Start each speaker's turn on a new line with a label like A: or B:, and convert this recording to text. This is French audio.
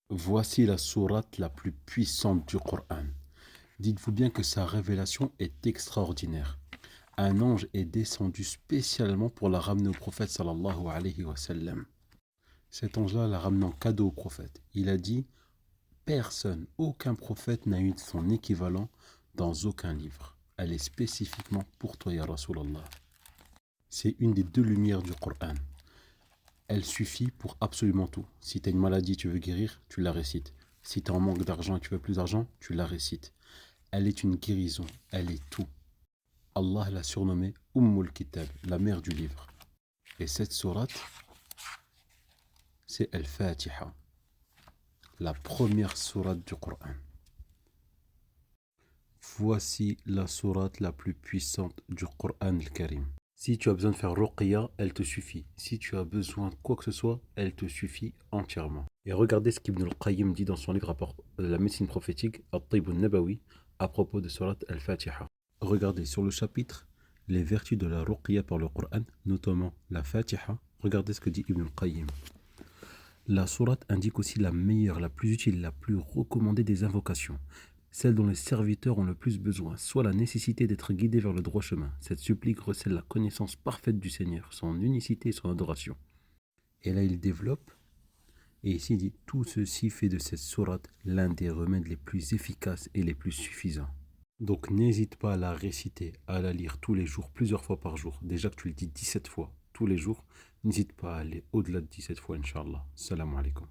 A: Voici la sourate la plus puissante du Coran. Dites-vous bien que sa révélation est extraordinaire. Un ange est descendu spécialement pour la ramener au prophète sallallahu alayhi wa sallam. Cet ange-là l'a ramené en cadeau au prophète. Il a dit, personne, aucun prophète n'a eu son équivalent dans aucun livre. Elle est spécifiquement pour toi, ya Rasulallah. C'est une des deux lumières du Coran. Elle suffit pour absolument tout. Si tu as une maladie, tu veux guérir, tu la récites. Si tu es en manque d'argent et tu veux plus d'argent, tu la récites. Elle est une guérison, elle est tout. Allah l'a surnommée Ummul Kitab, la mère du livre. Et cette sourate, c'est Al-Fatiha, la première sourate du Coran. Voici la sourate la plus puissante du Coran al-Karim. Si tu as besoin de faire ruqya, elle te suffit. Si tu as besoin de quoi que ce soit, elle te suffit entièrement. Et regardez ce qu'Ibn al-Qayyim dit dans son livre La médecine prophétique, At-Tib al-Nabawi, à propos de surat al-Fatiha. Regardez sur le chapitre les vertus de la ruqya par le Coran, notamment la Fatiha. Regardez ce que dit Ibn al-Qayyim. La sourate indique aussi la meilleure, la plus utile, la plus recommandée des invocations, celle dont les serviteurs ont le plus besoin, soit la nécessité d'être guidés vers le droit chemin. Cette supplique recèle la connaissance parfaite du Seigneur, son unicité et son adoration. Et là, il développe, et ici il dit, tout ceci fait de cette sourate l'un des remèdes les plus efficaces et les plus suffisants. Donc n'hésite pas à la réciter, à la lire tous les jours, plusieurs fois par jour. Déjà que tu le dis 17 fois tous les jours, n'hésite pas à aller au-delà de 17 fois, Inch'Allah. Salam alaikum.